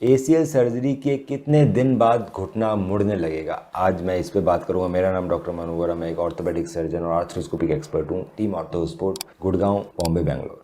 ACL surgery के कितने दिन बाद घुटना मुड़ने लगेगा, आज मैं इस पे बात करूंगा। मेरा नाम डॉक्टर मनु वोरा, मैं एक ऑर्थोपेडिक सर्जन और आर्थ्रोस्कोपिक एक्सपर्ट हूँ। Team ortho sport, Gurgaon, Bombay, Bangalore.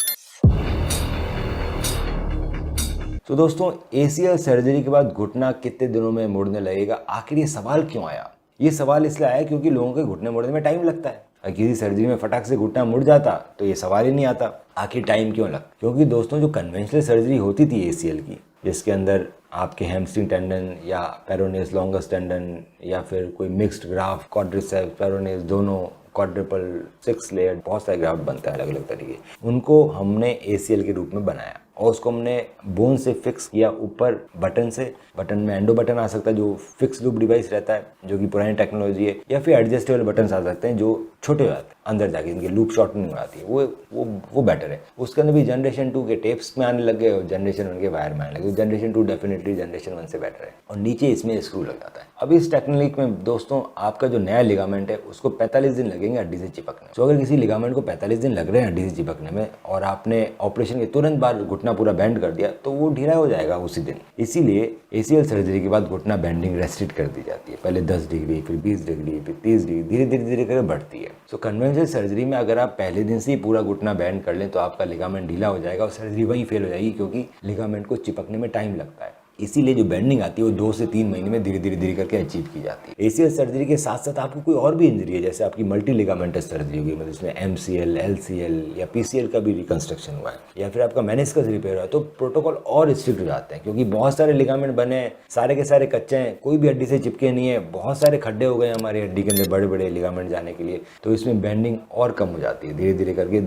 तो दोस्तों, एसीएल सर्जरी के बाद घुटना कितने दिनों में मुड़ने लगेगा, आखिर ये सवाल क्यों आया? ये सवाल इसलिए आया क्योंकि लोगों के घुटने मुड़ने में टाइम लगता है। अगर किसी सर्जरी में फटाक से घुटना मुड़ जाता तो ये सवाल ही नहीं आता, आखिर टाइम क्यों लगता? क्योंकि दोस्तों, जो कन्वेंशनल सर्जरी होती थी एसीएल की, जिसके अंदर आपके हैमस्ट्रिंग टेंडन या पेरोनेस लॉन्गस टेंडन या फिर कोई मिक्स्ड ग्राफ्ट, क्वाड्रिसेप्स, पेरोनेस, दोनों क्वाड्रिपल, 6 लेयर, बहुत सारे ग्राफ्ट बनते हैं अलग अलग तरीके। उनको हमने एसीएल के रूप में बनाया और उसको हमने बोन से फिक्स किया ऊपर बटन से। बटन में एंडो बटन आ सकता है जो फिक्स लूप डिवाइस रहता है, जो कि पुरानी टेक्नोलॉजी है, या फिर एडजस्टेबल बटन आ सकते हैं जो छोटे हो जाते हैं अंदर जाके, इनकी लूप शॉर्टनिंग हो जाती है, वो बेटर है। उसके अंदर भी जनरेशन 2 के टेप्स में आने लग गए और जनरेशन 1 के वायर में आने लगे। जनरेशन 2 डेफिनेटली जनरेशन 1 से बेटर है। और नीचे इसमें स्क्रू लग जाता है। अब इस टेक्निक में दोस्तों, आपका जो नया लिगामेंट है उसको 45 दिन लगेंगे हड्डी से चिपकने में। तो अगर किसी लिगामेंट को 45 दिन लग रहे हैं हड्डी से चिपकने में और आपने ऑपरेशन के तुरंत बाद घुटना पूरा बेंड कर दिया तो वो ढीला हो जाएगा उसी दिन। इसीलिए एसीएल सर्जरी के बाद घुटना बेंडिंग रेस्ट्रिक्ट कर दी जाती है। पहले 10 डिग्री, फिर 20 डिग्री, फिर 30 डिग्री, धीरे धीरे धीरे करके बढ़ती है। सो कन्वेंशनल सर्जरी में अगर आप पहले दिन से ही पूरा घुटना बेंड कर लें तो आपका लिगामेंट ढीला हो जाएगा और सर्जरी वहीं फेल हो जाएगी, क्योंकि लिगामेंट को चिपकने में टाइम लगता है। इसीलिए जो बेंडिंग आती है वो 2 से 3 महीने में धीरे धीरे करके अचीव की जाती है। एसीएल सर्जरी के साथ साथ आपको कोई और भी इंजरी है, जैसे आपकी मल्टी लिगामेंटस सर्जरी होगी, मतलब इसमें एमसीएल, एलसीएल या पीसीएल का भी रिकंस्ट्रक्शन हुआ है, या फिर आपका मेनिस्कस रिपेयर हुआ है, तो प्रोटोकॉल और स्ट्रिक्ट हो जाते हैं, क्योंकि बहुत सारे लिगामेंट बने हैं, सारे के सारे कच्चे हैं, कोई भी हड्डी से चिपके नहीं है, बहुत सारे खड्डे हो गए हमारी हड्डी के अंदर बड़े बड़े लिगामेंट जाने के लिए, तो इसमें बेंडिंग और कम हो जाती है। धीरे धीरे करके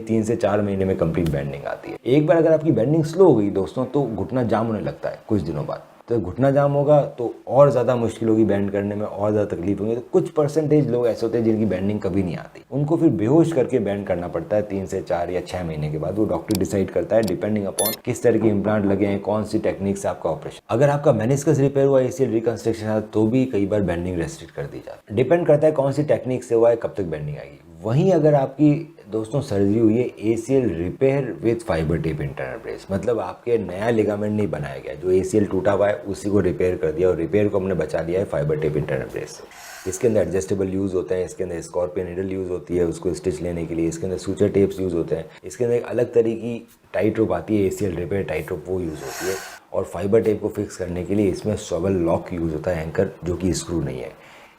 3 से 4 महीने में कंप्लीट बेंडिंग आती है। एक बार अगर आपकी बेंडिंग स्लो हो गई दोस्तों, तो घुटना जाम होने लगता है कुछ दिनों बाद। तो घुटना जाम होगा तो और ज़्यादा मुश्किल होगी बेंड करने में, और ज़्यादा तकलीफ होगी। तो कुछ परसेंटेज लोग ऐसे होते हैं जिनकी बेंडिंग कभी नहीं आती, उनको फिर बेहोश करके बेंड करना पड़ता है 3 से 4 या 6 महीने के बाद। वो डॉक्टर डिसाइड करता है डिपेंडिंग अपॉन किस तरह के इम्प्लांट लगे हैं, कौन सी टेक्निक से आपका ऑपरेशन। अगर आपका मेनिस्कस रिपेयर हुआ, एसीएल रिकंस्ट्रक्शन है, तो भी कई बार बेंडिंग रेस्ट्रिक्ट कर दी जाती है। डिपेंड करता है कौन सी टेक्निक से हुआ है, कब तक बेंडिंग आएगी। वहीं अगर आपकी दोस्तों सर्जरी हुई है ACL repair with fibre tape internal brace, मतलब आपके नया लिगामेंट नहीं बनाया गया, जो एसीएल टूटा हुआ है उसी को रिपेयर कर दिया और रिपेयर को हमने बचा लिया है फाइबर टेप इंटरनल ब्रेस से। इसके अंदर एडजस्टेबल यूज़ होते हैं, इसके अंदर स्कॉर्पियन नीडल यूज़ होती है उसको स्टिच लेने के लिए, इसके अंदर सूचर टेप्स यूज़ होते हैं, इसके अंदर एक अलग तरह की टाइट रोप आती है एसीएल रिपेयर टाइट रोप, वो यूज़ होती है। और फाइबर टेप को फिक्स करने के लिए इसमें स्वेबल लॉक यूज़ होता है, एंकर, जो कि स्क्रू नहीं है।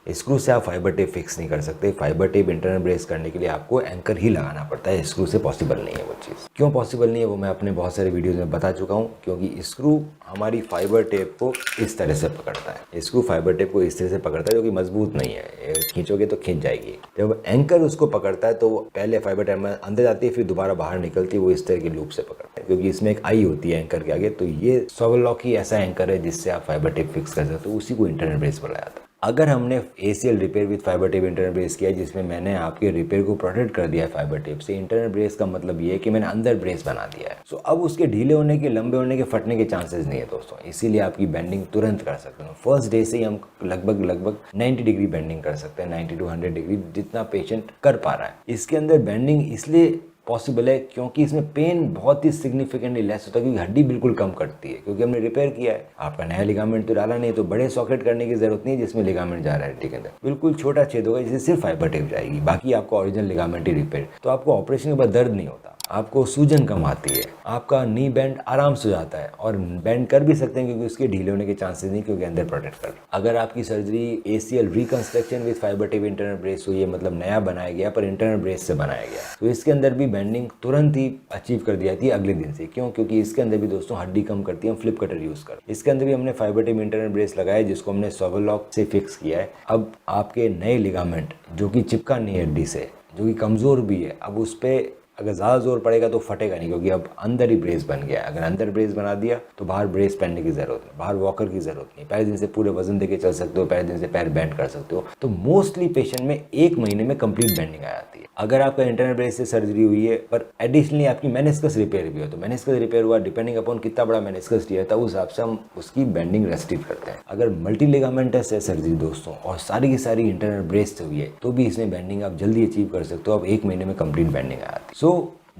स्क्रू से आप फाइबर टेप फिक्स नहीं कर सकते। फाइबर टेप इंटरनल ब्रेस करने के लिए आपको एंकर ही लगाना पड़ता है, स्क्रू से पॉसिबल नहीं है वो चीज़। क्यों पॉसिबल नहीं है वो मैं अपने बहुत सारे वीडियोज़ में बता चुका हूँ, क्योंकि स्क्रू हमारी फाइबर टेप को इस तरह से पकड़ता है। स्क्रू फाइबर टेप को इस तरह से पकड़ता है जो कि मजबूत नहीं है, खींचोगे तो खींच जाएगी। जब एंकर उसको पकड़ता है तो पहले फाइबर टेप में अंदर जाती है, फिर दोबारा बाहर निकलती है, वो इस तरह की लूप से पकड़ता है, क्योंकि इसमें एक आई होती है एंकर के आगे। तो ये स्वेबल लॉक ही ऐसा एंकर है जिससे आप फाइबर टेप फिक्स कर सकते हो, उसी को इंटरनल ब्रेस बोला जाता है। अगर हमने ACL repair with fibre tape internal brace किया, जिसमें मैंने आपके रिपेयर को प्रोटेक्ट कर दिया है फाइबर टेप से, इंटरनल ब्रेस का मतलब ये है कि मैंने अंदर ब्रेस बना दिया है। सो अब उसके ढीले होने के, लंबे होने के, फटने के चांसेस नहीं है दोस्तों। इसीलिए आपकी बेंडिंग तुरंत कर सकते हो। फर्स्ट डे से ही हम लगभग 90 डिग्री बेंडिंग कर सकते हैं, 90 to 100 डिग्री, जितना पेशेंट कर पा रहा है। इसके अंदर बेंडिंग इसलिए पॉसिबल है क्योंकि इसमें पेन बहुत ही सिग्निफिकेंटली लेस होता है, क्योंकि हड्डी बिल्कुल कम कटती है, क्योंकि हमने रिपेयर किया है। आपका नया लिगामेंट तो डाला नहीं, तो बड़े सॉकेट करने की जरूरत नहीं है जिसमें लिगामेंट जा रहा है हड्डी के अंदर। बिल्कुल छोटा छेद होगा जिससे सिर्फ फाइबर टेप जाएगी, बाकी आपका ओरिजिनल लिगामेंट ही रिपेयर। तो आपको ऑपरेशन के बाद दर्द नहीं होता, आपको सूजन कम आती है, आपका नी बेंड आराम से हो जाता है, और बेंड कर भी सकते हैं क्योंकि उसके ढीले होने के चांसेस नहीं, क्योंकि अंदर प्रोटेक्ट कर। अगर आपकी surgery ACL reconstruction with fibre tape internal brace हुई है, मतलब नया बनाया गया पर इंटरनल ब्रेस से बनाया गया, तो इसके अंदर भी बेंडिंग तुरंत ही अचीव कर दी जाती है अगले दिन से। क्यों? क्योंकि इसके अंदर भी दोस्तों हड्डी कम करती है, हम फ्लिप कटर यूज कर। इसके अंदर भी हमने फाइबर टेप इंटरनल ब्रेस लगाया जिसको हमने स्वेबल लॉक से फिक्स किया है। अब आपके नए लिगामेंट जो कि चिपका नहीं है हड्डी से, जो कि कमजोर भी है, अब उस पर अगर ज़्यादा जोर पड़ेगा तो फटेगा नहीं, क्योंकि अब अंदर ही ब्रेस बन गया है। अगर अंदर ब्रेस बना दिया तो बाहर ब्रेस पहनने की जरूरत नहीं, बाहर वॉकर की जरूरत नहीं। पहले दिन से पूरे वजन देके चल सकते हो, पहले दिन से पैर बेंड कर सकते हो। तो मोस्टली पेशेंट में 1 महीने में कंप्लीट बेंडिंग आ जाती है। अगर आपका इंटरनल ब्रेस से सर्जरी हुई है पर एडिशनली आपकी मेनिस्कस रिपेयर भी हो, तो मेनिस्कस रिपेयर हुआ, डिपेंडिंग अपॉन कितना बड़ा मेनिस्कस दिया था उस हिसाब से हम उसकी बेंडिंग रेस्ट्रिक्ट करते हैं। अगर मल्टी लिगामेंटस है सर्जरी दोस्तों और सारी की सारी इंटरनल ब्रेस से हुई है, तो भी इसमें बेंडिंग आप जल्दी अचीव कर सकते हो। अब 1 महीने में कंप्लीट बेंडिंग आ जाती है। सो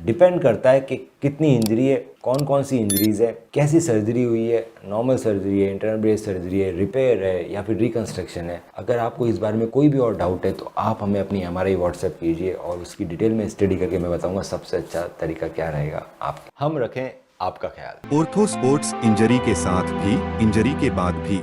डिपेंड करता है कि कितनी इंजरी है, कौन कौन सी इंजरीज है, कैसी सर्जरी हुई है, नॉर्मल सर्जरी है, इंटरनल ब्रेस सर्जरी है, रिपेयर है या फिर रिकंस्ट्रक्शन है। अगर आपको इस बारे में कोई भी और डाउट है तो आप हमें अपनी MRI व्हाट्सएप कीजिए और उसकी डिटेल में स्टडी करके मैं बताऊंगा सबसे अच्छा तरीका क्या रहेगा। आप हम रखें आपका ख्याल। ऑर्थो स्पोर्ट्स इंजरी के साथ भी, इंजरी के बाद भी